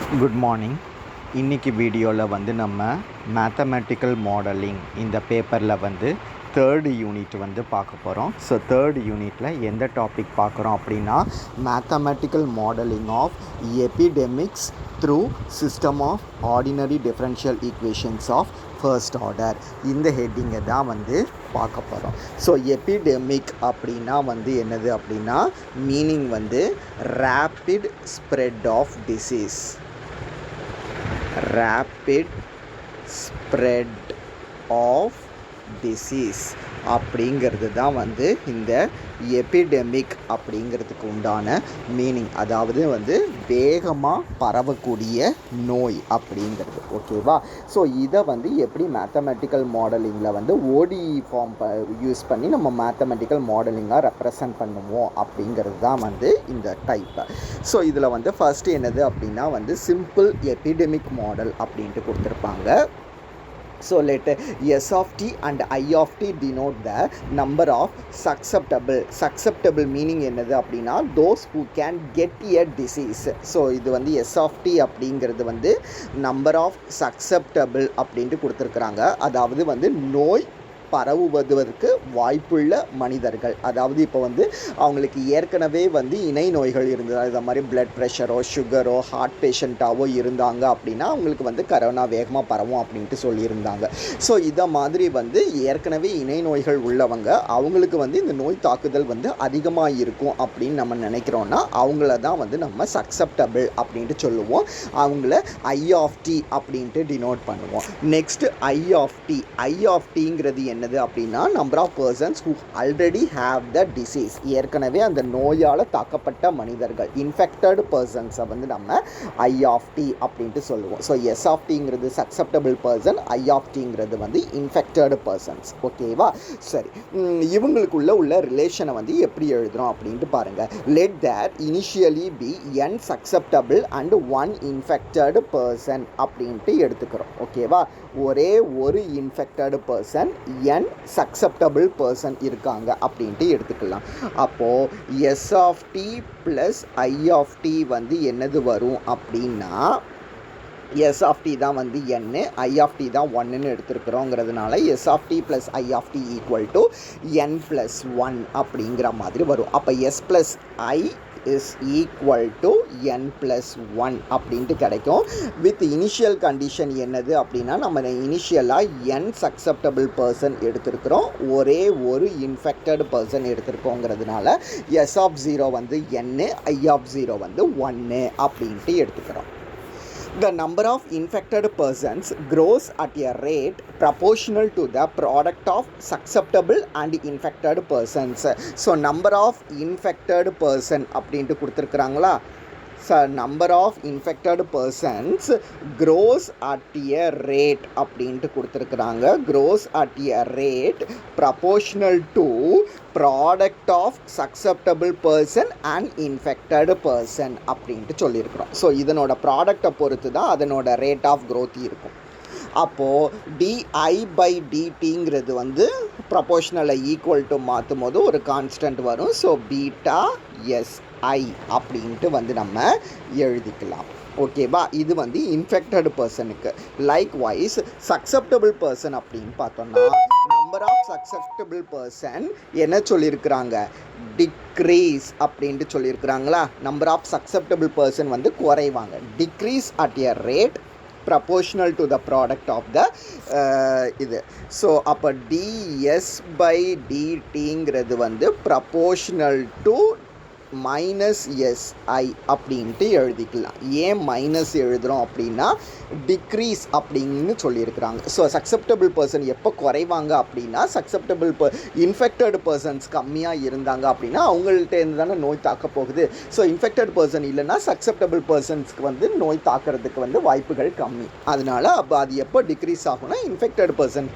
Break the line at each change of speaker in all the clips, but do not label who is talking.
Good morning. இன்றைக்கி வீடியோவில் வந்து நம்ம மேத்தமெட்டிக்கல் மாடலிங் இந்த பேப்பரில் வந்து தேர்டு யூனிட் வந்து பார்க்க போகிறோம். ஸோ தேர்டு யூனிட்டில் எந்த டாபிக் பார்க்குறோம் அப்படின்னா mathematical modelling of epidemics through system of ordinary differential equations of first order. இந்த ஹெட்டிங்கை தான் வந்து பார்க்க போகிறோம். ஸோ எபிடெமிக் அப்படின்னா வந்து என்னது அப்படின்னா மீனிங் வந்து rapid spread of disease. rapid spread of disease அப்படிங்கிறது தான் வந்து இந்த எபிடெமிக் அப்படிங்கிறதுக்கு உண்டான மீனிங். அதாவது வந்து வேகமாக பரவக்கூடிய நோய் அப்படிங்கிறது. ஓகேவா? ஸோ இதை வந்து எப்படி மேத்தமெட்டிக்கல் மாடலிங்கில் வந்து ஓடிஇ ஃபார்ம் யூஸ் பண்ணி நம்ம மேத்தமெட்டிக்கல் மாடலிங்காக ரெப்ரசன்ட் பண்ணுவோம் அப்படிங்கிறது தான் வந்து இந்த டைப். ஸோ இதில் வந்து ஃபஸ்ட்டு என்னது அப்படின்னா வந்து சிம்பிள் எபிடெமிக் மாடல் அப்படின்ட்டு கொடுத்துருப்பாங்க. So let S of t and I of t denote the number of susceptible meaning என்னது அப்படின்னா those who can get a disease. So இது வந்து S of t அப்படிங்கிறது வந்து நம்பர் ஆஃப் சக்செப்டபிள் அப்படின்ட்டு கொடுத்துருக்குறாங்க. அதாவது வந்து நோய் பரவுவதற்கு வாய்ப்புள்ள மனிதர்கள். அதாவது இப்போ வந்து அவங்களுக்கு ஏற்கனவே வந்து இணை நோய்கள் இருந்தது, அது மாதிரி பிளட் ப்ரெஷரோ சுகரோ ஹார்ட் பேஷண்ட்டாவோ இருந்தாங்க அப்படின்னா அவங்களுக்கு வந்து கரோனா வேகமாக பரவும் அப்படின்ட்டு சொல்லியிருந்தாங்க. ஸோ இதை மாதிரி வந்து ஏற்கனவே இணை நோய்கள் உள்ளவங்க அவங்களுக்கு வந்து இந்த நோய் தாக்குதல் வந்து அதிகமாக இருக்கும் அப்படின்னு நம்ம நினைக்கிறோன்னா அவங்கள தான் வந்து நம்ம சக்செப்டபிள் அப்படின்ட்டு சொல்லுவோம். அவங்கள ஐ ஆஃப் டி அப்படின்ட்டு டினோட் பண்ணுவோம். நெக்ஸ்ட் ஐ ஆஃப் டிங்கிறது என்னது அப்படின்னா number of persons who already have the disease. ஏற்கனவே அந்த நோயால் தாக்கப்பட்ட மனிதர்கள் இன்ஃபெக்டட் பர்சன்ஸை வந்து நம்ம ஐ ஆஃப் டி அப்படின்ட்டு சொல்லுவோம். ஸோ எஸ் ஆஃப் டிங்கிறது சக்செப்டபிள் பர்சன், ஐ ஆஃப் டிங்கிறது வந்து இன்ஃபெக்டட் பர்சன்ஸ். ஓகேவா? சரி, இவங்களுக்குள்ள உள்ள ரிலேஷனை வந்து எப்படி எழுதுறோம் அப்படின்ட்டு பாருங்கள். Let there initially be N susceptible and one infected person அப்படின்ட்டு எடுத்துக்கிறோம். ஓகேவா? ஒரே ஒரு infected person N susceptible person இருக்காங்க அப்படின்ட்டு எடுத்துக்கலாம். அப்போது S of T plus I of T வந்து என்னது வரும் அப்படின்னா எஸ் ஆஃப் டி தான் வந்து என்னு, ஐ ஆஃப் டி தான் ஒன்றுன்னு எடுத்துருக்குறோங்கிறதுனால S of T plus I of T equal to N plus one அப்படிங்கிற மாதிரி வரும். அப்போ S plus I is equal to n plus 1 அப்படின்ட்டு கிடைக்கும். வித் இனிஷியல் கண்டிஷன் என்னது அப்படின்னா நம்ம இனிஷியலாக n சக்செப்டபிள் பர்சன் எடுத்திருக்கிறோம், ஒரே ஒரு இன்ஃபெக்டட் பர்சன் எடுத்திருக்கோங்கிறதுனால எஸ் ஆஃப் 0 வந்து n, ஐ ஆஃப் 0 வந்து 1 அப்படின்ட்டு எடுத்துக்கிறோம். The number of infected persons grows at a rate proportional to the product of susceptible and infected persons. So number of infected person அப்படின்ட்டு கொடுத்துருக்குறாங்களா? number of infected persons grows at a rate அப்படின்ட்டு கொடுத்துருக்குறாங்க. grows at a rate proportional to product of susceptible person and infected person அப்படின்ட்டு சொல்லியிருக்கிறோம். So இதனோட ப்ராடக்டை பொறுத்து தான் அதனோட ரேட் ஆஃப் க்ரோத் இருக்கும். அப்போது டிஐ பை டிடிங்கிறது வந்து ப்ரொபோஷ்னலை ஈக்குவல் டு மாற்றும் போது ஒரு கான்ஸ்டன்ட் வரும். ஸோ பீட்டா எஸ்ஐ அப்படின்ட்டு வந்து நம்ம எழுதிக்கலாம். ஓகேவா? இது வந்து இன்ஃபெக்டட் பர்சனுக்கு. லைக் வைஸ் சக்செப்டபிள் பர்சன் அப்படின்னு பார்த்தோம்னா நம்பர் ஆஃப் சக்செப்டபிள் பர்சன் என்ன சொல்லியிருக்கிறாங்க? டிக்ரீஸ் அப்படின்ட்டு சொல்லியிருக்கிறாங்களா? நம்பர் ஆஃப் சக்செப்டபிள் பர்சன் வந்து குறைவாங்க. Decrease at a rate proportional to the product of the இது. ஸோ அப்போ ds by dtங்கிறது வந்து proportional to மைனஸ் எஸ்ஐ அப்படின்ட்டு எழுதிக்கலாம். ஏன் மைனஸ் எழுதுகிறோம் அப்படின்னா டிக்ரீஸ் அப்படின்னு சொல்லியிருக்கிறாங்க. ஸோ சக்செப்டபிள் பர்சன் எப்போ குறைவாங்க அப்படின்னா சக்செப்டபிள் இன்ஃபெக்டட் பர்சன்ஸ் கம்மியாக இருந்தாங்க அப்படின்னா அவங்கள்ட்டேருந்து தானே நோய் தாக்க போகுது. ஸோ இன்ஃபெக்டட் பர்சன் இல்லைன்னா சக்செப்டபிள் பர்சன்ஸ்க்கு வந்து நோய் தாக்கிறதுக்கு வந்து வாய்ப்புகள் கம்மி. அதனால் அப்போ அது எப்போ டிக்ரீஸ் ஆகும்னா இன்ஃபெக்டட் பர்சன்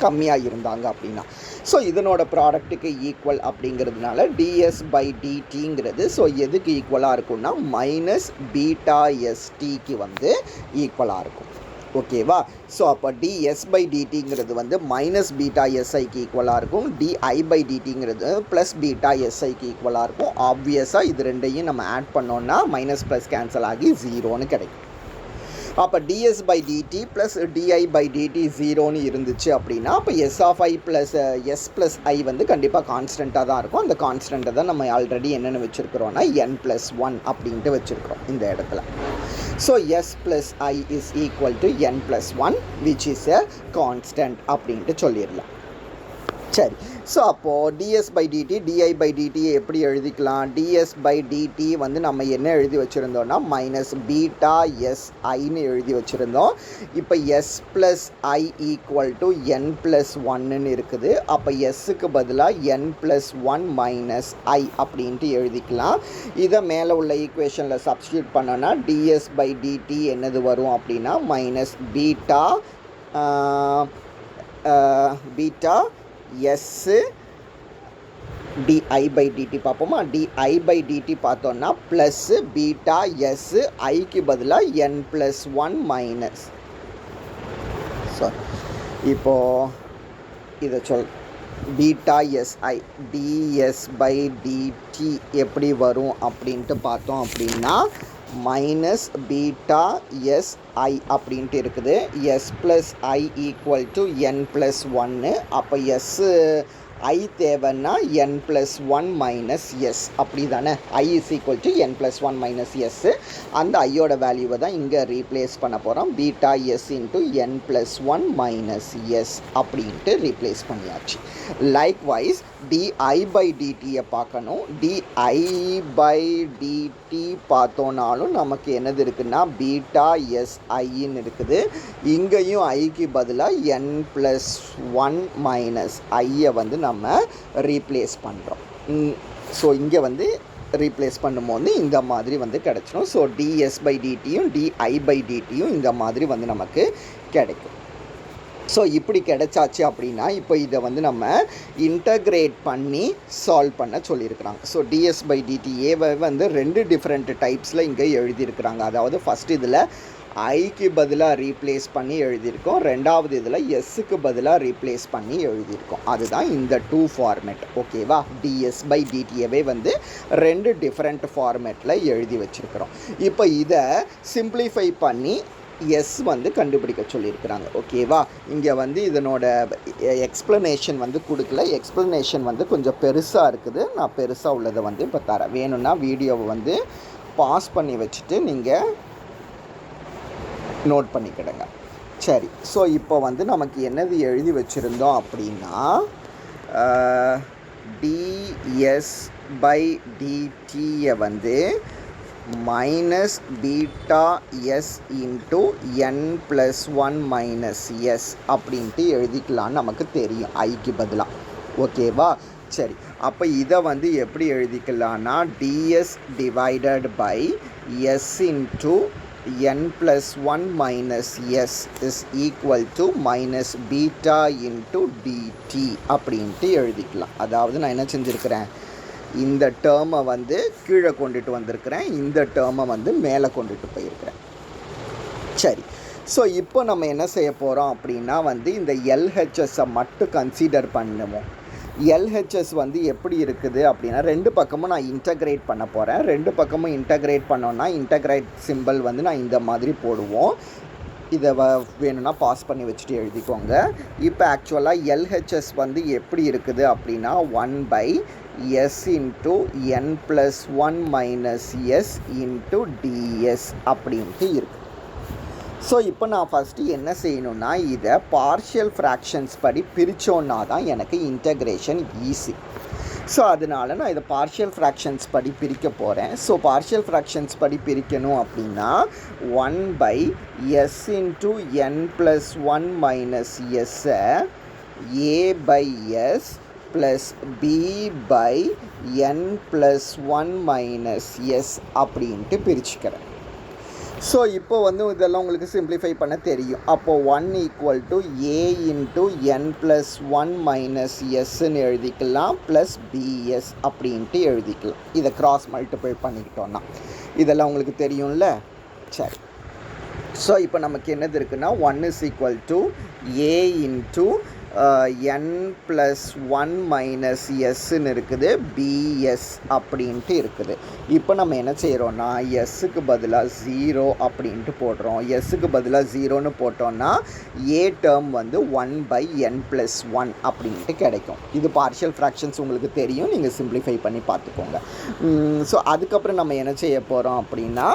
கம்மியாக இருந்தாங்க அப்படின்னா. ஸோ இதனோட ப்ராடக்ட்டுக்கு ஈக்குவல் அப்படிங்கிறதுனால டிஎஸ் பை டிடிங்கிறது ஸோ எதுக்கு ஈக்குவலாக இருக்கும்னா மைனஸ் பீட்டா எஸ்டிக்கு வந்து ஈக்குவலாக இருக்கும். ஓகேவா? ஸோ அப்போ ds பை டிடிங்கிறது வந்து மைனஸ் பீட்டா எஸ்ஐக்கு ஈக்குவலாக இருக்கும், di பை டிடிங்கிறது ப்ளஸ் பீட்டா எஸ்ஐக்கு ஈக்குவலாக இருக்கும். ஆப்வியஸாக இது ரெண்டையும் நம்ம ஆட் பண்ணோன்னா மைனஸ் ப்ளஸ் கேன்சல் ஆகி 0ன்னு கிடைக்கும். அப்போ ds by DT plus di by DT 0ன்னு இருந்துச்சு அப்படின்னா அப்போ s of i plus s plus i வந்து கண்டிப்பாக கான்ஸ்டண்ட்டாக தான் இருக்கும். அந்த கான்ஸ்டண்ட்டை தான் நம்ம ஆல்ரெடி என்னென்னு வச்சுருக்கிறோன்னா n+1 அப்படின்ட்டு வச்சுருக்கிறோம் இந்த இடத்துல. So s plus i is equal to n+1 which is a constant அப்படின்ட்டு சொல்லிடலாம். சரி, ஸோ அப்போது ds by DT di by டிடியை எப்படி எழுதிக்கலாம்? ds பை டிடி வந்து நம்ம என்ன எழுதி வச்சுருந்தோம்னா மைனஸ் பீட்டா எஸ்ஐன்னு எழுதி வச்சுருந்தோம். இப்போ s plus i equal to n+1ன்னு இருக்குது. அப்போ எஸ்ஸுக்கு பதிலாக n+1 மைனஸ் i அப்படின்ட்டு எழுதிக்கலாம். இதை மேலே உள்ள ஈக்குவேஷனில் சப்ஸ்டியூட் பண்ணோன்னா ds பை டிடி என்னது வரும் அப்படின்னா minus beta s dI by dt பார்ப்போமா? டிஐ பை டிடி பார்த்தோன்னா ப்ளஸ் பீட்டா எஸ் ஐக்கு பதிலாக n+1 மைனஸ். ஸோ இப்போது இதை beta SI ds by dt எப்படி வரும் அப்படின்ட்டு பார்த்தோம் அப்படின்னா மைனஸ் பீட்டா எஸ்ஐ அப்படின்ட்டு இருக்குது. S plus I equal to n+1. அப்போ எஸ்ஸு ஐ தேவைன்னா n+1 மைனஸ் எஸ் அப்படி தானே? I is equal to n+1 minus S. அந்த ஐயோட வேல்யூவை தான் இங்கே ரீப்ளேஸ் பண்ண போகிறோம். Beta S into n+1 minus S அப்படின்ட்டு ரீப்ளேஸ் பண்ணியாச்சு. லைக்வைஸ் டிஐ பை டிடியை பார்க்கணும். டிஐ பை டிடி பார்த்தோன்னாலும் நமக்கு என்னது இருக்குன்னா பீட்டா எஸ்ஐன்னு இருக்குது. இங்கேயும் ஐக்கு பதிலாக n+1 மைனஸ் ஐயை வந்து நம்ம ரீப்ளேஸ் பண்ணுறோம். ஸோ இங்கே வந்து ரீப்ளேஸ் பண்ணும்போது இந்த மாதிரி வந்து கிடச்சிடும். ஸோ டிஎஸ் பை டிடியும் டிஐ பை டிடியும் இந்த மாதிரி வந்து நமக்கு கிடைக்கும். ஸோ இப்படி கிடைச்சாச்சு அப்படின்னா இப்போ இதை வந்து நம்ம இன்டகிரேட் பண்ணி சால்வ் பண்ண சொல்லியிருக்கிறாங்க. ஸோ டிஎஸ் பை டிடிஏவை வந்து 2 டிஃப்ரெண்ட் டைப்ஸில் இங்கே எழுதியிருக்கிறாங்க. அதாவது ஃபஸ்ட் இதில் ஐக்கு பதிலாக ரீப்ளேஸ் பண்ணி எழுதியிருக்கோம், ரெண்டாவது இதில் எஸ்ஸுக்கு பதிலாக ரீப்ளேஸ் பண்ணி எழுதியிருக்கோம். அதுதான் இந்த 2 ஃபார்மேட். ஓகேவா? டிஎஸ் பை டிடிஏவே வந்து 2 டிஃப்ரெண்ட் ஃபார்மேட்டில் எழுதி வச்சுருக்கிறோம். இப்போ இதை சிம்பிளிஃபை பண்ணி எஸ் வந்து கண்டுபிடிக்க சொல்லியிருக்கிறாங்க. ஓகேவா? இங்கே வந்து இதனோட எக்ஸ்ப்ளனேஷன் வந்து கொடுக்கல. எக்ஸ்ப்ளனேஷன் வந்து கொஞ்சம் பெருசாக இருக்குது. நான் பெருசாக உள்ளதை வந்து இப்போ தரேன். வேணும்னா வீடியோவை வந்து பாஸ் பண்ணி வச்சுட்டு நீங்கள் நோட் பண்ணிக்கிடுங்க. சரி, ஸோ இப்போ வந்து நமக்கு என்னது எழுதி வச்சுருந்தோம் அப்படின்னா டிஎஸ் பை டிடியை வந்து minus beta S into n+1 minus S அப்படின்ட்டு எழுதிக்கலான்னு நமக்கு தெரியும் ஐக்கு பதிலாக. ஓகேவா? சரி, அப்போ இதை வந்து எப்படி எழுதிக்கலான்னா DS divided by S into n+1 minus S is equal to minus beta into DT அப்படின்ட்டு எழுதிக்கலாம். அதாவது நான் என்ன செஞ்சுருக்கிறேன், இந்த டேர்மை வந்து கீழே கொண்டுட்டு வந்திருக்கிறேன், இந்த டேர்மை வந்து மேலே கொண்டுட்டு போயிருக்கிறேன். சரி, ஸோ இப்போ நம்ம என்ன செய்ய போகிறோம் அப்படின்னா வந்து இந்த எல்ஹெச்எஸ்ஸை மட்டும் கன்சிடர் பண்ணுவோம். எல்ஹெச்எஸ் வந்து எப்படி இருக்குது அப்படின்னா 2 பக்கமும் நான் இன்டகிரேட் பண்ண போகிறேன். 2 பக்கமும் இன்டகிரேட் பண்ணோன்னா இன்டகிரேட் சிம்பிள் வந்து நான் இந்த மாதிரி போடுவோம். இதை வேணும்னா பாஸ் பண்ணி வச்சுட்டு எழுதிக்கோங்க. இப்போ ஆக்சுவலாக எல்ஹெச்எஸ் வந்து எப்படி இருக்குது அப்படின்னா 1/s into n+1 minus s into ds அப்படின்ட்டு இருக்குது. ஸோ இப்போ நான் ஃபஸ்ட்டு என்ன செய்யணுன்னா இதை பார்ஷியல் ஃப்ராக்ஷன்ஸ் படி பிரித்தோன்னா தான் எனக்கு இன்டகிரேஷன் ஈஸி. ஸோ அதனால நான் இதை பார்ஷியல் ஃப்ராக்ஷன்ஸ் படி பிரிக்க போகிறேன். ஸோ பார்ஷியல் ஃப்ராக்ஷன்ஸ் படி பிரிக்கணும் அப்படின்னா 1/s இன்ட்டு n+1 மைனஸ் எஸ்ஸை a/s plus b/n+1 minus S அப்படின்ட்டு பிரிச்சுக்கிறேன். ஸோ இப்போ வந்து இதெல்லாம் உங்களுக்கு சிம்பிளிஃபை பண்ண தெரியும். அப்போது 1 = a இன்ட்டு n+1 மைனஸ் எஸ்ன்னு எழுதிக்கலாம், ப்ளஸ் பிஎஸ் அப்படின்ட்டு எழுதிக்கலாம். இதை கிராஸ் மல்டிபிள் பண்ணிக்கிட்டோன்னா இதெல்லாம் உங்களுக்கு தெரியும்ல. சரி, ஸோ இப்போ நமக்கு என்னது இருக்குன்னா 1 is equal to a into n plus 1 minus sன்னு இருக்குது bs அப்படின்ட்டு இருக்குது. இப்போ நம்ம என்ன செய்கிறோன்னா எஸ்ஸுக்கு பதிலாக 0 அப்படின்ட்டு போடுறோம். எஸ்ஸுக்கு பதிலாக 0ன்னு போட்டோன்னா a டேர்ம் வந்து 1/n+1 அப்படின்ட்டு கிடைக்கும். இது பார்ஷியல் ஃப்ராக்ஷன்ஸ் உங்களுக்கு தெரியும், நீங்கள் சிம்பிளிஃபை பண்ணி பார்த்துக்கோங்க. ஸோ அதுக்கப்புறம் நம்ம என்ன செய்ய போகிறோம் அப்படின்னா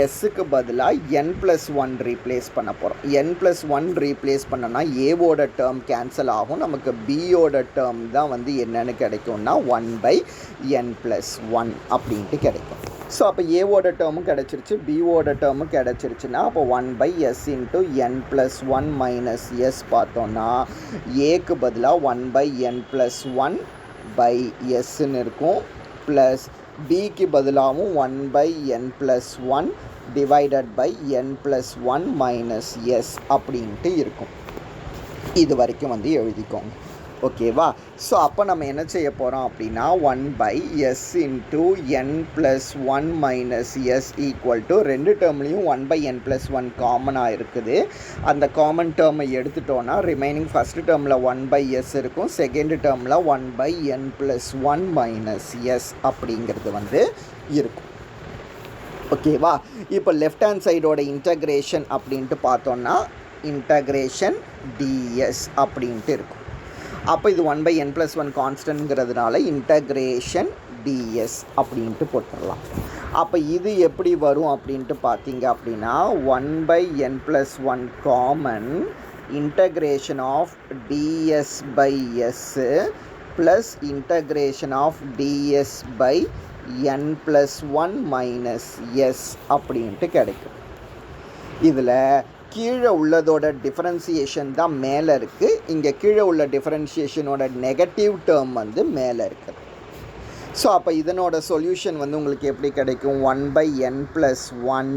எஸ்ஸுக்கு பதிலாக n+1 ரீப்ளேஸ் பண்ண போகிறோம். n+1 ரீப்ளேஸ் பண்ணோன்னா ஏவோட டேர்ம் கேன்சல் ஆகும். நமக்கு பியோட டேர்ம் தான் வந்து என்னென்னு கிடைக்கும்னா 1/n+1 அப்படின்ட்டு கிடைக்கும். ஸோ அப்போ ஏவோட டேர்மும் கிடச்சிருச்சு, பியோட டேர்மும் கிடச்சிருச்சுன்னா அப்போ 1/s into n+1 minus s பார்த்தோன்னா ஏக்கு பதிலாக 1/n+1/sன்னு இருக்கும், ப்ளஸ் பிக்கு பதிலாகவும் 1/n+1 divided by n+1 minus s அப்படின்ட்டு இருக்கும். இது வரைக்கும் வந்து எழுதிக்கோங்க, ஓகேவா? ஸோ அப்போ நம்ம என்ன செய்ய போகிறோம் அப்படின்னா 1/s into n+1 minus s equal to ரெண்டு டேர்ம்லேயும் 1/n+1 காமனாக இருக்குது. அந்த காமன் டேர்மை எடுத்துட்டோன்னா ரிமைனிங் ஃபஸ்ட்டு டேர்மில் 1/s இருக்கும், செகண்ட் டேர்மில் 1/n+1 minus s அப்படிங்கிறது வந்து இருக்கும், ஓகேவா? இப்போ லெஃப்ட் ஹேண்ட் சைடோட இன்டகிரேஷன் அப்படின்ட்டு பார்த்தோன்னா இன்டகிரேஷன் ds அப்படின்ட்டு இருக்கும். அப்போ இது 1/n+1 கான்ஸ்டன்ட்ங்கிறதுனால இன்டகிரேஷன் ds அப்படின்ட்டு போட்டுடலாம். அப்போ இது எப்படி வரும் அப்படின்ட்டு பார்த்தீங்க அப்படின்னா 1/n+1 common integration of ds/s plus integration of ds/n+1 minus s அப்படின்ட்டு கிடைக்கும். இதில் கீழே உள்ளதோட டிஃபரன்சியேஷன் தான் மேலே இருக்குது, இங்கே கீழே உள்ள டிஃபரன்சியேஷனோட நெகட்டிவ் டேர்ம் வந்து மேலே இருக்குது. ஸோ அப்போ இதனோட சொல்யூஷன் வந்து உங்களுக்கு எப்படி கிடைக்கும்? 1/n+1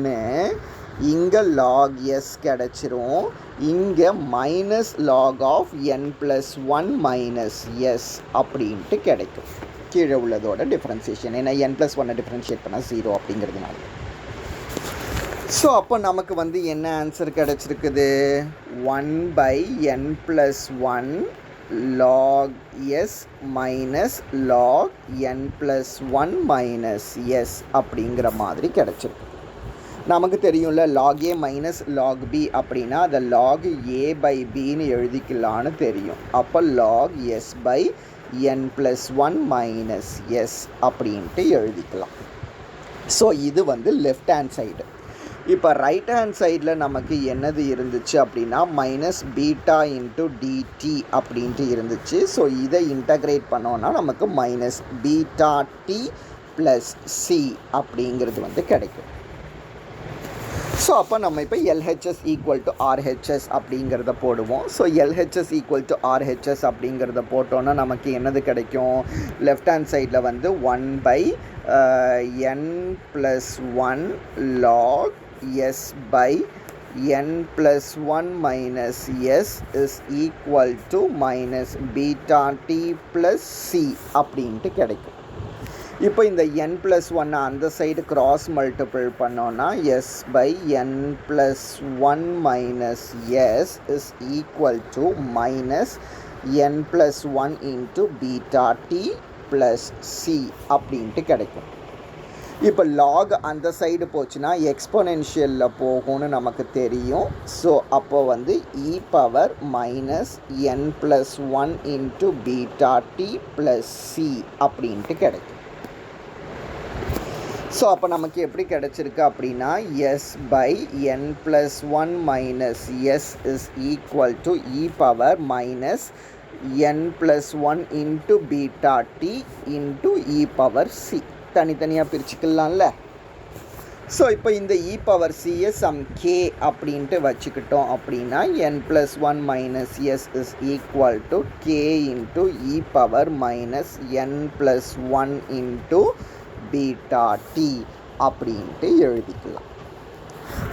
இங்கே log s கிடச்சிரும், இங்கே minus log of n+1 minus s அப்படின்ட்டு கிடைக்கும். கீழே உள்ளதோட டிஃபரன்சியேஷன், ஏன்னா n+1 டிஃபரன்ஷியேட் பண்ணால் 0 அப்படிங்கிறதுனால. ஸோ அப்போ நமக்கு வந்து என்ன ஆன்சர் கிடச்சிருக்குது? 1/n+1 log s minus log n+1 minus s அப்படிங்கிற மாதிரி கிடச்சிருக்கு. நமக்கு தெரியும்ல log a minus log b அப்படின்னா அதை log a/bன்னு எழுதிக்கலான்னு தெரியும். அப்போ log s/n+1 minus s அப்படின்ட்டு எழுதிக்கலாம். ஸோ இது வந்து லெஃப்ட் ஹேண்ட் சைடு. இப்போ ரைட் ஹேண்ட் சைடில் நமக்கு என்னது இருந்துச்சு அப்படின்னா -β × dt அப்படின்ட்டு இருந்துச்சு. ஸோ இதை இன்டகிரேட் பண்ணோன்னா நமக்கு -βt + c அப்படிங்கிறது வந்து கிடைக்கும். ஸோ அப்போ நம்ம இப்போ LHS = RHS அப்படிங்கிறத போடுவோம். ஸோ LHS = RHS அப்படிங்கிறத போட்டோன்னா நமக்கு என்னது கிடைக்கும்? லெஃப்ட் ஹேண்ட் சைடில் வந்து 1/n+1 log s/n+1 minus s is equal to -βt + c அப்படின்ட்டு கிடைக்கும். இப்போ இந்த n+1 அந்த சைடு கிராஸ் மல்டிபிள் பண்ணோன்னா s/n+1 minus s is equal to -n+1 into βt + c அப்படின்ட்டு கிடைக்கும். இப்போ லாக் அந்த சைடு போச்சுன்னா எக்ஸ்பொனென்ஷியலில் போகும்னு நமக்கு தெரியும். ஸோ அப்போ வந்து e⁻−n+1 into βt + c அப்படின்ட்டு கிடைக்கும். ஸோ அப்போ நமக்கு எப்படி கிடச்சிருக்கு அப்படின்னா s/n+1 minus s is equal to e⁻−n+1 into βt into e⁻c. தனித்தனியாக பிரிச்சுக்கலாம்ல. ஸோ இப்போ இந்த e⁻c சம் k அப்படின்ட்டு வச்சுக்கிட்டோம் அப்படின்னா n+1 minus s is equal to k into e⁻−n+1 into βt அப்படின்ட்டு எழுதிக்கலாம்.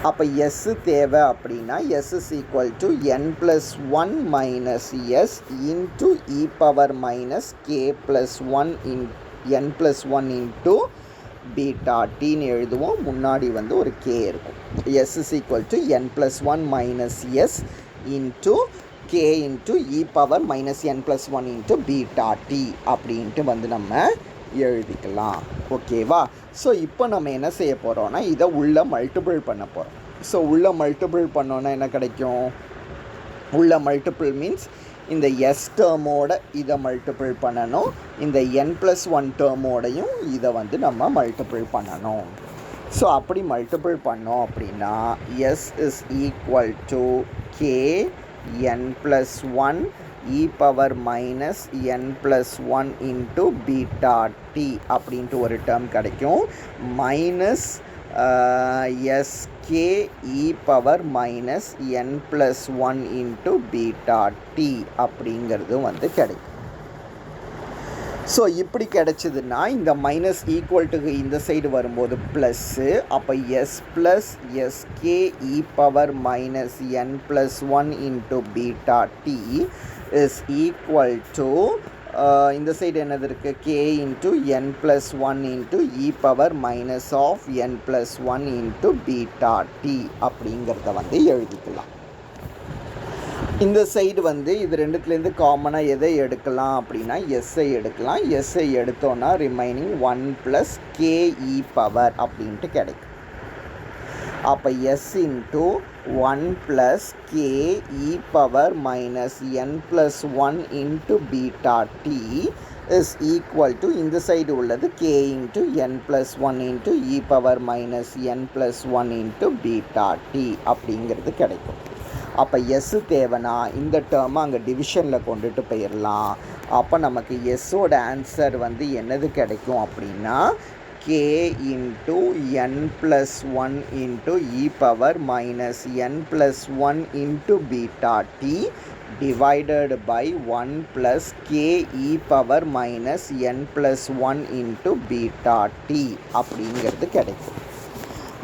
அப்போ s தேவை அப்படின்னா s is equal to n+1 minus s into e⁻−k+1 n+1 into beta டின்னு எழுதுவோம். முன்னாடி வந்து ஒரு கே இருக்கும். s is equal to n plus 1 minus s into k into e power minus n plus 1 into beta t அப்படின்ட்டு வந்து நம்ம எழுதிக்கலாம். ஓகேவா? ஸோ இப்போ நம்ம என்ன செய்ய போகிறோம்னா இதை உள்ள மல்டிபிள் பண்ண போகிறோம். ஸோ உள்ள மல்டிபிள் பண்ணோன்னா என்ன கிடைக்கும்? உள்ள மல்டிபிள் மீன்ஸ் இந்த எஸ் டேர்மோட இதை மல்டிபிள் பண்ணணும், இந்த n + 1 டேர்மோடையும் இதை வந்து நம்ம மல்டிபிள் பண்ணணும். ஸோ அப்படி மல்டிபிள் பண்ணோம் அப்படின்னா s is equal to k n + 1 e power minus n plus 1 into beta t அப்படின்ட்டு ஒரு டேர்ம் கிடைக்கும். Minus sk e power minus n plus 1 into beta t அப்படிங்கிறது வந்து கிடைக்கும். ஸோ இப்படி கிடைச்சதுன்னா இந்த மைனஸ் ஈக்குவல்ட்டுக்கு இந்த சைடு வரும்போது ப்ளஸ்ஸு, அப்போ S plus s k e power minus n plus 1 into beta D is equal to இந்த சைடு என்னது இருக்குது? K into n plus 1 into E power minus of n plus 1 into beta t அப்படிங்கிறத வந்து எழுதிக்கலாம். இந்த side வந்து இது ரெண்டுத்துலேருந்து காமனாக எதை எடுக்கலாம் அப்படின்னா எஸ்ஐ எடுக்கலாம். எஸ்ஐ எடுத்தோன்னா ரிமைனிங் 1 + KE பவர் அப்படின்ட்டு கிடைக்கும். அப்போ S into 1 + KE power minus n + 1 into beta D is equal to இந்த சைடு உள்ளது k இன்ட்டு n + 1 இன்ட்டு இ power minus n + 1 into beta D அப்படிங்கிறது கிடைக்கும். அப்போ எஸ் தேவைன்னா இந்த டேர்மை அங்கே டிவிஷனில் கொண்டுட்டு போயிடலாம். அப்போ நமக்கு எஸ்ஸோட ஆன்சர் வந்து என்னது கிடைக்கும் அப்படின்னா k into n + 1 into E power minus n + 1 into beta D divided by 1 + KE power minus n + 1 into beta D அப்படிங்கிறது கிடைக்கும்.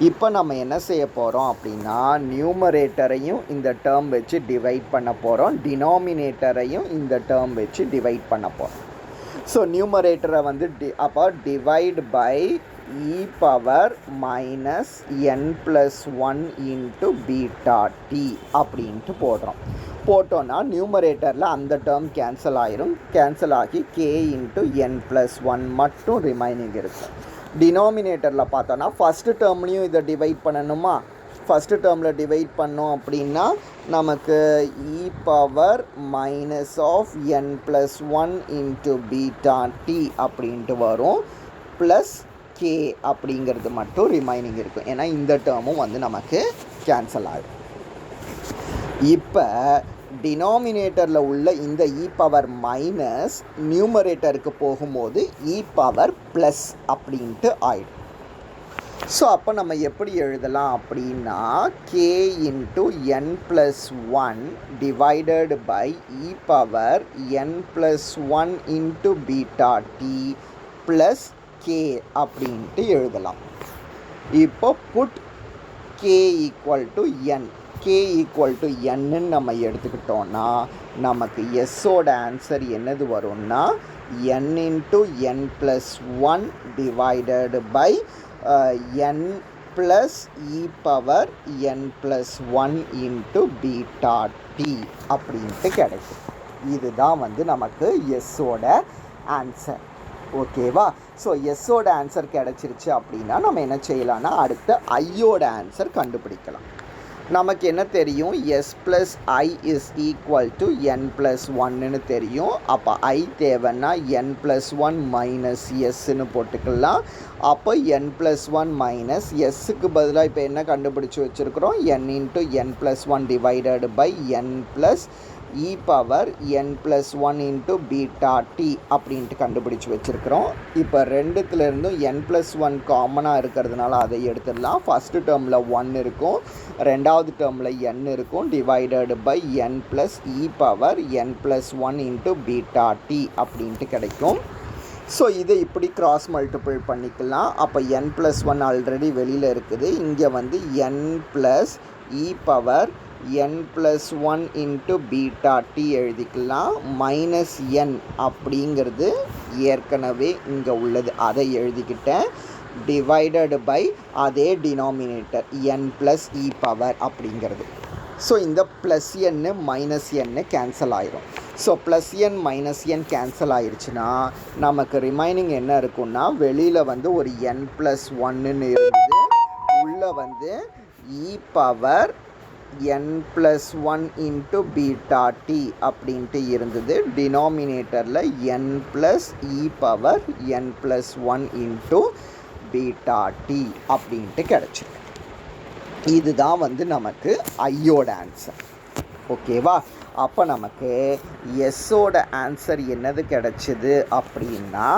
இப்போ நம்ம என்ன செய்ய போகிறோம் அப்படின்னா நியூமரேட்டரையும் இந்த டேர்ம் வச்சு டிவைட் பண்ண போகிறோம், டினாமினேட்டரையும் இந்த டேர்ம் வச்சு டிவைட் பண்ண போகிறோம். ஸோ நியூமரேட்டரை வந்து அப்போ divide by e power minus n + 1 into beta D அப்படின்ட்டு போடுறோம். போட்டோன்னா நியூமரேட்டரில் அந்த டேர்ம் கேன்சல் ஆகிரும். கேன்சல் ஆகி k இன்ட்டு n + 1 மட்டும் ரிமைனிங் இருக்கும். டினாமினேட்டரில் பார்த்தோன்னா ஃபஸ்ட்டு டேர்ம்லேயும் இதை டிவைட் பண்ணணுமா? ஃபஸ்ட்டு டேர்மில் டிவைட் பண்ணோம் அப்படின்னா நமக்கு E power minus of n + 1 into beta D அப்படின்ட்டு வரும். ப்ளஸ் கே அப்படிங்கிறது மட்டும் ரிமைனிங் இருக்கும். ஏன்னா இந்த டேர்மும் வந்து நமக்கு கேன்சல் ஆகும். இப்போ டினாமினேட்டரில் உள்ள இந்த இ பவர் மைனஸ் நியூமரேட்டருக்கு போகும்போது இ பவர் ப்ளஸ் அப்படின்ட்டு ஆயிடும். ஸோ அப்போ நம்ம எப்படி எழுதலாம் அப்படின்னா k into n + 1 divided by e power n + 1 into beta t plus k அப்படின்ட்டு எழுதலாம். இப்போ put k equal to n, k equal to என்னன்னு நம்ம எடுத்துக்கிட்டோன்னா நமக்கு எஸ்ஸோட ஆன்சர் என்னது வரும்னா n into n + 1 divided by n plus E power n + 1 into beta D அப்படின்ட்டு கிடைக்கும். இதுதான் வந்து நமக்கு எஸ்ஸோட ஆன்சர். ஓகேவா? ஸோ எஸ்ஸோட ஆன்சர் கிடச்சிருச்சு அப்படின்னா நம்ம என்ன செய்யலாம்னா அடுத்து ஐயோட ஆன்சர் கண்டுபிடிக்கலாம். நமக்கு என்ன தெரியும்? s + I is equal to n + 1ன்னு தெரியும். அப்போ I தேவைன்னா n + 1 மைனஸ் எஸ்ன்னு போட்டுக்கலாம். அப்போ n + 1 மைனஸ் எஸ்ஸுக்கு பதிலாக இப்போ என்ன கண்டுபிடிச்சி வச்சுருக்கிறோம்? n into n + 1 divided by n plus E power n + 1 into beta D அப்படின்ட்டு கண்டுபிடிச்சி வச்சுருக்கிறோம். இப்போ ரெண்டுத்துலேருந்தும் n + 1 காமனாக இருக்கிறதுனால அதை எடுத்துடலாம். ஃபஸ்ட்டு டேர்மில் 1 இருக்கும், ரெண்டாவது டேர்மில் n இருக்கும், divided by n plus E power n + 1 into beta D அப்படின்ட்டு கிடைக்கும். ஸோ இதை இப்படி கிராஸ் மல்டிபிள் பண்ணிக்கலாம். அப்போ n + 1 ஆல்ரெடி வெளியில் இருக்குது. இங்கே வந்து n ப்ளஸ் இ power n + 1 into beta T எழுதிக்கலாம். மைனஸ் n அப்படிங்கிறது ஏற்கனவே இங்கே உள்ளது, அதை எழுதிக்கிட்டேன். டிவைடட் பை அதே டினாமினேட்டர் n ப்ளஸ் இ பவர் அப்படிங்கிறது. ஸோ இந்த plus N minus N cancel ஆயிரும். So plus N minus N cancel ஆயிடுச்சுன்னா நமக்கு ரிமைனிங் என்ன இருக்குன்னா, வெளியில் வந்து ஒரு n ப்ளஸ் ஒன்னுன்னு இருந்தது, உள்ளே வந்து E power n plus one into beta D அப்படின்ட்டு இருந்தது. டினாமினேட்டரில் n ப்ளஸ் இ power n plus one into beta D அப்படின்ட்டு கிடச்சிருக்கு. இதுதான் வந்து நமக்கு ஐயோட ஆன்சர். ஓகேவா? அப்போ நமக்கு எஸ்ஸோட ஆன்சர் என்னது கிடச்சிது அப்படின்னா,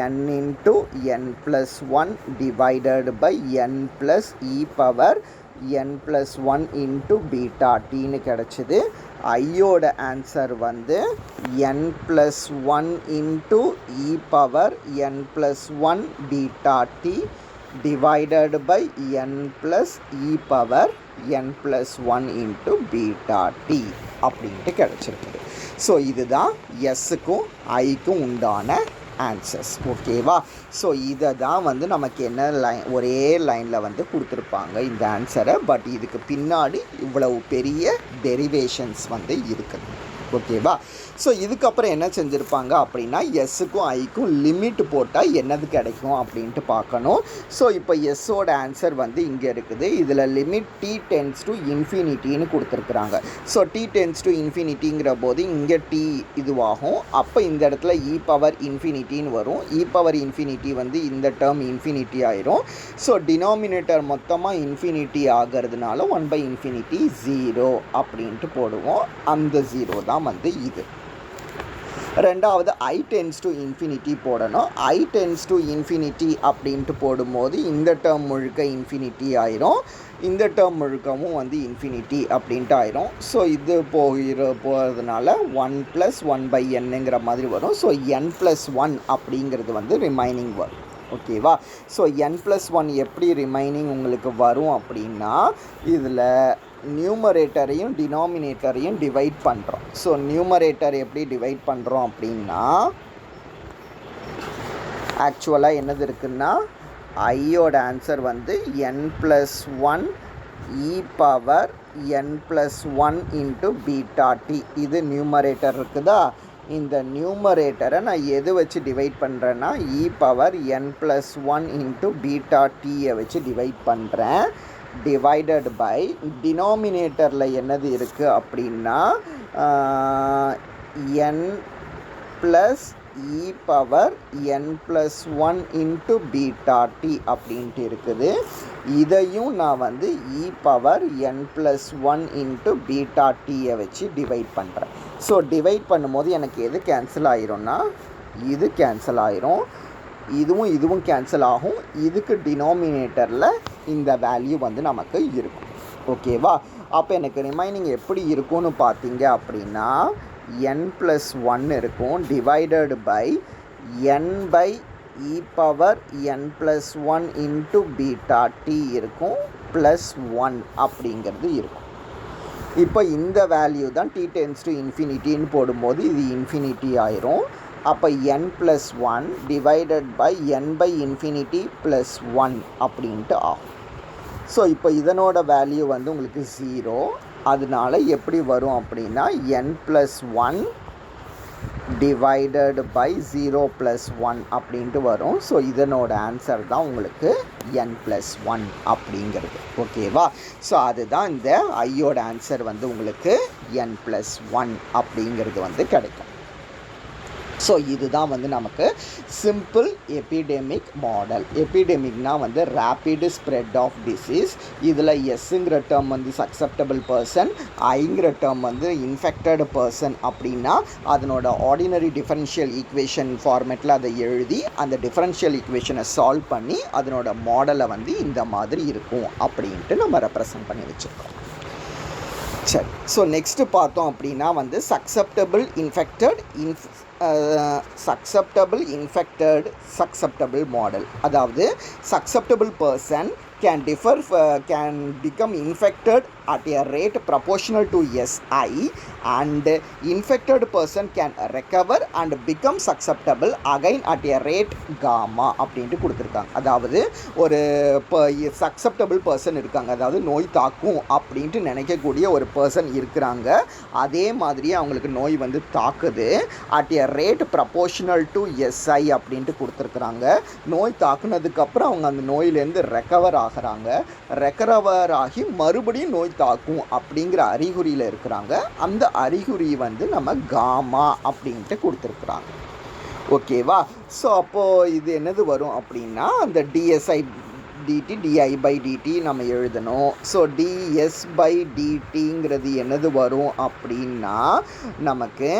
n into n plus one divided by n plus E power n plus one into beta டின்னு கிடச்சிது. ஐயோட ஆன்சர் வந்து n plus one into E power n plus one beta D divided by n plus E power n plus one into beta D அப்படின்ட்டு கிடச்சிருக்குது. So இதுதான் எஸ்ஸுக்கும் ஐக்கும் உண்டான answers. ஓகேவா? So இதை தான் வந்து நமக்கு என்ன ஒரே லைனில் வந்து கொடுத்துருப்பாங்க இந்த ஆன்சரை. பட் இதுக்கு பின்னாடி இவ்வளவு பெரிய டெரிவேஷன்ஸ் வந்து இருக்குது. ஓகேவா? ஸோ இதுக்கப்புறம் என்ன செஞ்சுருப்பாங்க அப்படின்னா, எஸ்ஸுக்கும் ஐக்கும் லிமிட் போட்டால் என்னது கிடைக்கும் அப்படின்ட்டு பார்க்கணும். ஸோ இப்போ எஸ்ஸோட ஆன்சர் வந்து இங்கே இருக்குது. இதில் லிமிட் டி டென்ஸ் டு இன்ஃபினிட்டின்னு கொடுத்துருக்குறாங்க. ஸோ டி டென்ஸ் டு இன்ஃபினிட்டிங்கிற போது இங்கே டி இதுவாகும். அப்போ இந்த இடத்துல இ பவர் இன்ஃபினிட்டின்னு வரும். இ பவர் இன்ஃபினிட்டி வந்து இந்த டேர்ம் இன்ஃபினிட்டி ஆயிரும். ஸோ டினாமினேட்டர் மொத்தமாக இன்ஃபினிட்டி ஆகிறதுனால 1/∞ 0 அப்படின்ட்டு போடுவோம். அந்த 0 தான் வந்து இது. ரெண்டாவது ஐ டென்ஸ் டு இன்ஃபினிட்டி போடணும். ஐ டென்ஸ் டு இன்ஃபினிட்டி அப்படின்ட்டு போடும்போது இந்த டேர்ம் முழுக்க இன்ஃபினிட்டி ஆயிரும், இந்த டேர்ம் முழுக்கவும் வந்து இன்ஃபினிட்டி அப்படின்ட்டு ஆயிரும். ஸோ இது போகிறதுனால 1 + 1/nங்கிற மாதிரி வரும். ஸோ n + 1 அப்படிங்கிறது வந்து ரிமைனிங் வரும். ஓகேவா? ஸோ n + 1 எப்படி ரிமைனிங் உங்களுக்கு வரும் அப்படின்னா, இதில் நியூமரேட்டரையும் டினாமினேட்டரையும் டிவைட் பண்ணுறோம். ஸோ நியூமரேட்டர் எப்படி டிவைட் பண்ணுறோம் அப்படின்னா, ஆக்சுவலாக என்னது இருக்குன்னா, ஐயோட ஆன்சர் வந்து n + 1 E power n + 1 into beta T. இது நியூமரேட்டர் இருக்குதா? இந்த நியூமரேட்டரை நான் எது வச்சு டிவைட் பண்ணுறேன்னா, E power n + 1 into beta டியை வச்சு டிவைட் பண்ணுறேன். டிவைடட் பை டினாமினேட்டரில் என்னது இருக்குது அப்படின்னா, n ப்ளஸ் இ power n + 1 into beta D அப்படின்ட்டு இருக்குது. இதையும் நான் வந்து E power n + 1 into beta டியை வச்சு டிவைட் பண்ணுறேன். ஸோ டிவைட் பண்ணும்போது எனக்கு எது கேன்சல் ஆயிரும்னா, இது கேன்சல் ஆயிரும், இதுவும் கேன்சல் ஆகும். இதுக்கு டினாமினேட்டரில் இந்த வேல்யூ வந்து நமக்கு இருக்கும். ஓகேவா? அப்போ எனக்கு ரிமைனிங் எப்படி இருக்கும்னு பார்த்தீங்க அப்படின்னா, n + 1 இருக்கும் divided by n by e power n + 1 into beta t இருக்கும், ப்ளஸ் 1 அப்படிங்கிறது இருக்கும். இப்போ இந்த வேல்யூ தான் டி டென்ஸ் டு இன்ஃபினிட்டின்னு போடும்போது இது இன்ஃபினிட்டி ஆயிரும். அப்போ n + 1 divided by n/∞ plus 1 அப்படின்ட்டு ஆகும். ஸோ இப்போ இதனோட வேல்யூ வந்து உங்களுக்கு 0. அதனால எப்படி வரும் அப்படின்னா, n + 1 டிவைடட் பை 0 + 1 அப்படின்ட்டு வரும். ஸோ இதனோட ஆன்சர் தான் உங்களுக்கு n + 1 அப்படிங்கிறது. ஓகேவா? ஸோ அதுதான் இந்த ஐயோட ஆன்சர் வந்து உங்களுக்கு n + 1 அப்படிங்கிறது வந்து கிடைக்கும். ஸோ இதுதான் வந்து நமக்கு சிம்பிள் எபிடெமிக் மாடல். எபிடெமிக்னால் வந்து ரேப்பிடு ஸ்ப்ரெட் ஆஃப் டிசீஸ். இதில் எஸ்ஸுங்கிற டேர்ம் வந்து சக்செப்டபிள் பர்சன், ஐங்கிற டேர்ம் வந்து இன்ஃபெக்டட் பர்சன் அப்படின்னா அதனோட ஆர்டினரி டிஃபரன்ஷியல் ஈக்குவேஷன் ஃபார்மேட்டில் அதை எழுதி அந்த டிஃபரன்ஷியல் ஈக்குவேஷனை சால்வ் பண்ணி அதனோட மாடலை வந்து இந்த மாதிரி இருக்கும் அப்படின்ட்டு நம்ம ரெப்ரசன்ட் பண்ணி வச்சுருக்கோம். சரி, ஸோ நெக்ஸ்ட்டு பார்த்தோம் அப்படின்னா வந்து சக்செப்டபிள் இன்ஃபெக்டட் சக்செப்டபிள் மாடல். அதாவது susceptible person can become infected at a rate proportional to SI, and infected person can recover and become susceptible again at a rate gamma அப்படின்ட்டு கொடுத்துருக்காங்க. அதாவது ஒரு சக்செப்டபிள் பர்சன் இருக்காங்க, அதாவது நோய் தாக்கும் அப்படின்ட்டு நினைக்கக்கூடிய ஒரு பர்சன் இருக்கிறாங்க. அதே மாதிரி அவங்களுக்கு நோய் வந்து தாக்குது at a rate proportional to SI அப்படின்ட்டு கொடுத்துருக்குறாங்க. நோய் தாக்குனதுக்கப்புறம் அவங்க அந்த நோயிலேருந்து ரெக்கவர் ஆகிறாங்க. ரெக்கவர் ஆகி மறுபடியும் நோய் தாக்கும் அப்படிங்கிற அறிகுறியில் இருக்கிறாங்க. அந்த அறிகுறி வந்து நம்ம காமா அப்படின்ட்டு கொடுத்துருக்குறாங்க. ஓகேவா? ஸோ அப்போது இது என்னது வரும் அப்படின்னா அந்த DSI dt di/dt நம்ம எழுதணும். ஸோ ds/dtங்கிறது என்னது வரும் அப்படின்னா நமக்கு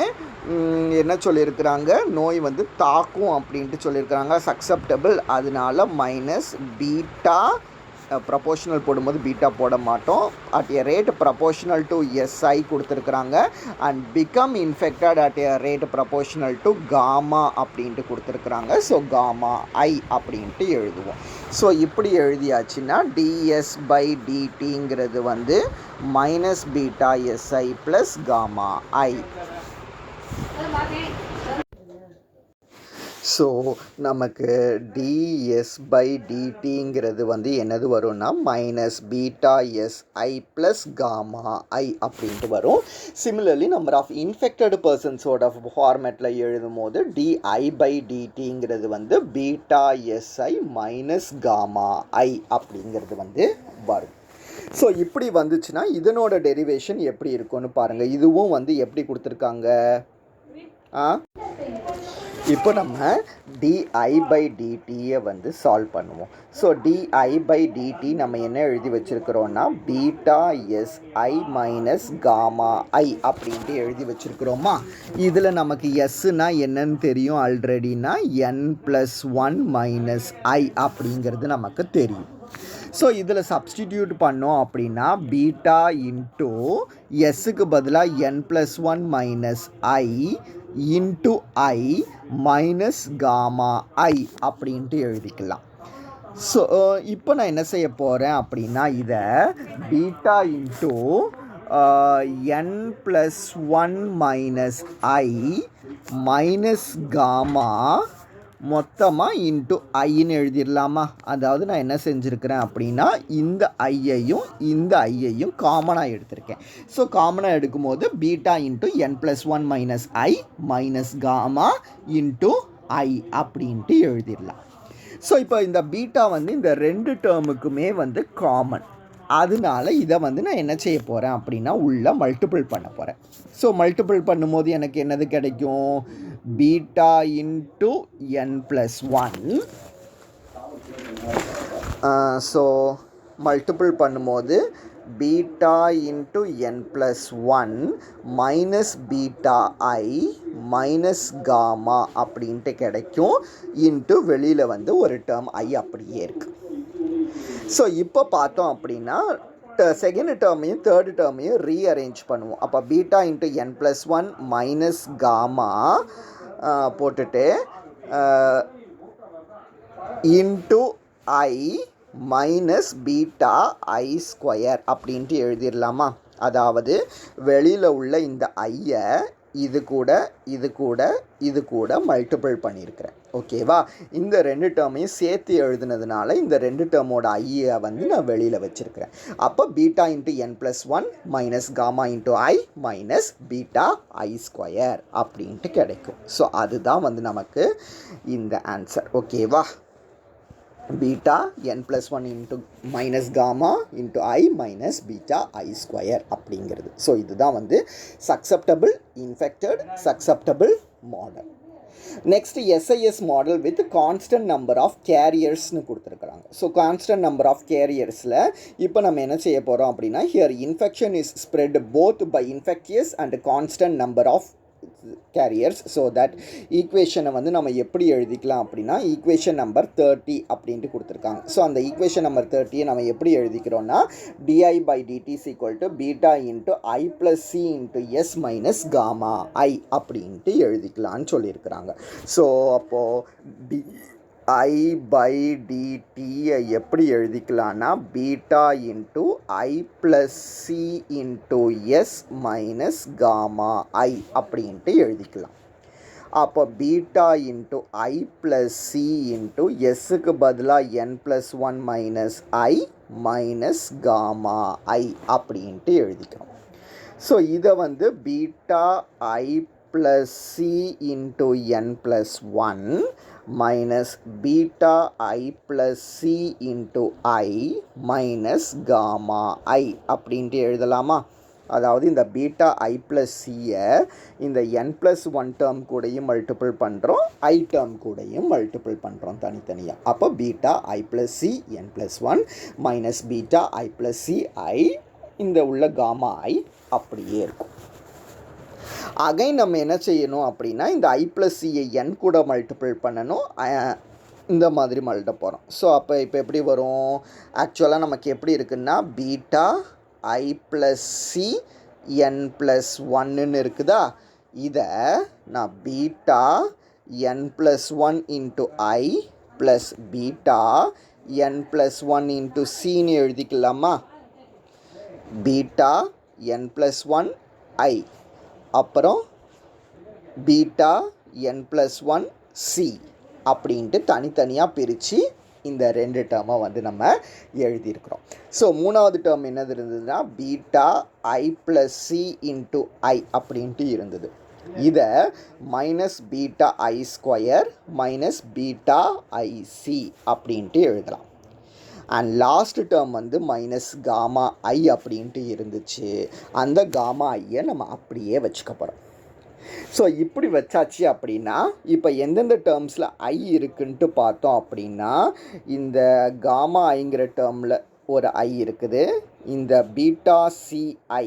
என்ன சொல்லியிருக்கிறாங்க, நோய் வந்து தாக்கும் அப்படின்ட்டு சொல்லியிருக்கிறாங்க. சக்செப்டபிள், அதனால மைனஸ் பீட்டா, ப்ரப்போர்ஷனல் போடும்போது பீட்டா போட மாட்டோம். At a rate proportional to SI கொடுத்துருக்குறாங்க. And become infected at a rate proportional to gamma அப்படின்ட்டு கொடுத்துருக்குறாங்க. ஸோ காமா ஐ அப்படின்ட்டு எழுதுவோம். ஸோ இப்படி எழுதியாச்சுன்னா ds/dtங்கிறது வந்து minus beta SI plus gamma I. So நமக்கு ds/dtங்கிறது வந்து என்னது வரும்னா minus beta SI plus gamma I அப்படின்ட்டு வரும். சிமிலர்லி நம்பர் ஆஃப் இன்ஃபெக்டட் பர்சன்ஸோட ஃபார்மேட்டில் எழுதும் போது di/dtங்கிறது வந்து beta SI minus gamma I அப்படிங்கிறது வந்து வரும். ஸோ இப்படி வந்துச்சுன்னா இதனோட டெரிவேஷன் எப்படி இருக்கும்னு பாருங்கள். இதுவும் வந்து எப்படி கொடுத்துருக்காங்க, இப்போ நம்ம di/dtயை வந்து சால்வ் பண்ணுவோம். ஸோ di/dt நம்ம என்ன எழுதி வச்சுருக்கிறோன்னா beta SI minus gamma I அப்படின்ட்டு எழுதி வச்சுருக்கிறோமா. இதில் நமக்கு எஸ்னா என்னன்னு தெரியும் ஆல்ரெடினா n+1 மைனஸ் ஐ அப்படிங்கிறது நமக்கு தெரியும். ஸோ இதில் சப்ஸ்டிடியூட் பண்ணோம் அப்படின்னா பீட்டா இன்ட்டு எஸ்ஸுக்கு பதிலாக n+1 minus I into I minus gamma I அப்படின்ட்டு எழுதிக்கலாம். ஸோ இப்போ நான் என்ன செய்ய போகிறேன் அப்படின்னா இதை பீட்டா இன்ட்டு n+1 மைனஸ் ஐ மைனஸ் காமா மொத்தமாக இன்ட்டு ஐன்னு எழுதிடலாமா. அதாவது நான் என்ன செஞ்சுருக்கிறேன் அப்படின்னா இந்த ஐயையும் காமனாக எடுத்திருக்கேன். ஸோ காமனாக எடுக்கும்போது பீட்டா இன்ட்டு n+1 மைனஸ் ஐ மைனஸ் காமா இன்ட்டு ஐ அப்படின்ட்டு எழுதிடலாம். ஸோ இப்போ இந்த பீட்டா வந்து இந்த ரெண்டு டேர்முக்குமே வந்து காமன். அதனால இதை வந்து நான் என்ன செய்ய போகிறேன் அப்படின்னா உள்ள மல்டிபிள் பண்ண போகிறேன். ஸோ மல்டிபிள் பண்ணும்போது எனக்கு என்னது கிடைக்கும், beta into n+1. So multiple பண்ணும்போது beta into n+1 minus beta I minus gamma அப்படின்ட்டு கிடைக்கும். இன்ட்டு வெளியில் வந்து ஒரு டேர்ம் ஐ அப்படியே இருக்குது. ஸோ இப்போ பார்த்தோம் அப்படின்னா செகண்ட் டேர்மையும் தேர்டு டேர்மையும் ரீஅரேஞ்ச் பண்ணுவோம். அப்போ beta into n+1 minus gamma போட்டுட்டு into I minus beta I square அப்படின்ட்டு எழுதிடலாமா. அதாவது வெளியில் உள்ள இந்த ஐயை இது கூட மல்டிபிள் பண்ணியிருக்கிறேன். ஓகேவா? இந்த ரெண்டு டேர்மையும் சேர்த்து எழுதுனதுனால இந்த ரெண்டு டேர்மோட ஐயை வந்து நான் வெளியில் வச்சுருக்கிறேன். அப்போ beta into n+1 minus gamma into I minus beta I square அப்படின்ட்டு கிடைக்கும். ஸோ அதுதான் வந்து நமக்கு இந்த ஆன்சர். ஓகேவா? Beta n+1 into minus gamma into I minus beta I square அப்படிங்கிறது. ஸோ இதுதான் வந்து susceptible infected susceptible model. Next SIS model with constant number of கேரியர்ஸ்னு கொடுத்துருக்குறாங்க. ஸோ கான்ஸ்டன்ட் நம்பர் ஆஃப் கேரியர்ஸில் இப்போ நம்ம என்ன செய்ய போகிறோம் அப்படின்னா here infection is spread both by infectious and constant number of carriers. So that ஈக்குவேஷனை வந்து நம்ம எப்படி எழுதிக்கலாம் அப்படின்னா ஈக்குவேஷன் நம்பர் 30 அப்படின்ட்டு கொடுத்துருக்காங்க. ஸோ அந்த ஈக்குவேஷன் நம்பர் 30 நம்ம எப்படி எழுதிக்கிறோன்னா di/dt beta into I plus C into S minus gamma I அப்படின்ட்டு எழுதிக்கலான்னு சொல்லியிருக்கிறாங்க. ஸோ அப்போது I by dt எப்படி எழுதிக்கலாம்னா beta into I plus C into S minus gamma I அப்படின்ட்டு எழுதிக்கலாம். அப்போ beta into I plus C into எஸ்ஸுக்கு பதிலாக n plus 1 minus I minus gamma I அப்படின்ட்டு எழுதிக்கிறோம். ஸோ இதை வந்து beta I plus C into n plus 1 minus beta I plus C into I minus gamma I அப்படின்ட்டு எழுதலாமா? அதாவது இந்த பீட்டா I ப்ளஸ் சியை இந்த n ப்ளஸ் 1 டேர்ம் கூடையும் மல்டிபிள் பண்ணுறோம், I டேர்ம் கூடையும் மல்டிபிள் பண்ணுறோம் தனித்தனியாக. அப்போ beta I plus C n plus 1 minus beta I plus C I இந்த உள்ள காமா I அப்படியே இருக்கும். அகைன் நம்ம என்ன செய்யணும் அப்படின்னா இந்த I ப்ளஸ் சியை n கூட மல்டிபிள் பண்ணணும், இந்த மாதிரி மல்ட போகிறோம். ஸோ அப்போ இப்போ எப்படி வரும்? ஆக்சுவலாக நமக்கு எப்படி இருக்குன்னா beta I plus C n plus 1ன்னு இருக்குதா, இதை நான் beta n plus 1 into I plus beta n plus 1 into Cன்னு எழுதிக்கலாமா? பீட்டா n ப்ளஸ் 1 I அப்புறம் பீட்டா n ப்ளஸ் 1 C அப்படின்ட்டு தனித்தனியாக பிரித்து இந்த ரெண்டு டேர்மை வந்து நம்ம எழுதியிருக்கிறோம். ஸோ மூணாவது டேர்ம் என்னது இருந்ததுன்னா beta I plus C into I அப்படின்ட்டு இருந்தது. இதை minus beta I square minus beta IC அப்படின்ட்டு எழுதலாம். அண்ட் லாஸ்ட் டேர்ம் வந்து மைனஸ் காமா I அப்படின்ட்டு இருந்துச்சு. அந்த காமா ஐயை நம்ம அப்படியே வச்சுக்க போகிறோம். ஸோ இப்படி வச்சாச்சு அப்படின்னா இப்போ எந்தெந்த டேர்ம்ஸில் I இருக்குன்ட்டு பார்த்தோம் அப்படின்னா இந்த காமா ஐங்கிற டேர்மில் ஒரு I இருக்குது, இந்த பீட்டா CI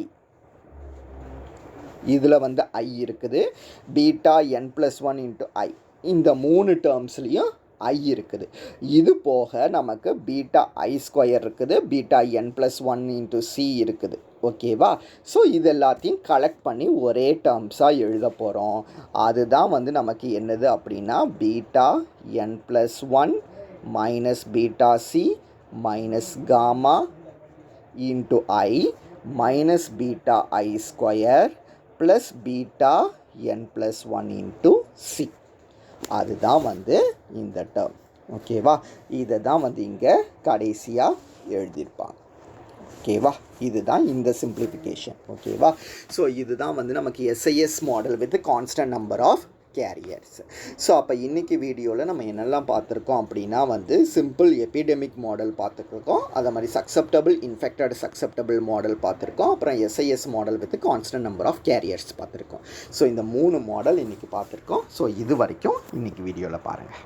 இதில் வந்து I இருக்குது, beta n plus 1 into I இந்த மூணு டேர்ம்ஸ்லேயும் I இருக்குது. இது போக நமக்கு பீட்டா I ஸ்கொயர் இருக்குது, beta n plus 1 into C இருக்குது. ஓகேவா? ஸோ இது எல்லாத்தையும் கலெக்ட் பண்ணி ஒரே டேர்ம்ஸாக எழுத போகிறோம். அதுதான் வந்து நமக்கு என்னது அப்படின்னா beta n plus 1 minus beta C minus gamma into I minus beta I square plus beta n plus 1 into C. அதுதான் வந்து இந்த டேர்ம். ஓகேவா? இதை தான் வந்து இங்கே கடைசியாக எழுதியிருப்பாங்க. ஓகேவா? இதுதான் இந்த சிம்பிளிஃபிகேஷன். ஓகேவா? ஸோ இதுதான் வந்து நமக்கு SIS model with constant number of carriers. So அப்போ இன்றைக்கி வீடியோவில் நம்ம என்னெல்லாம் பார்த்துருக்கோம் அப்படின்னா வந்து சிம்பிள் எபிடெமிக் மாடல் பார்த்துருக்கோம், அதை மாதிரி சக்செப்டபிள் இன்ஃபெக்டட் சக்செப்டபிள் மாடல் பார்த்துருக்கோம், அப்புறம் SIS model with constant number of carriers பார்த்துருக்கோம். ஸோ இந்த 3 மாடல் இன்றைக்கி பார்த்துருக்கோம். ஸோ இது வரைக்கும் இன்றைக்கி வீடியோவில் பாருங்கள்.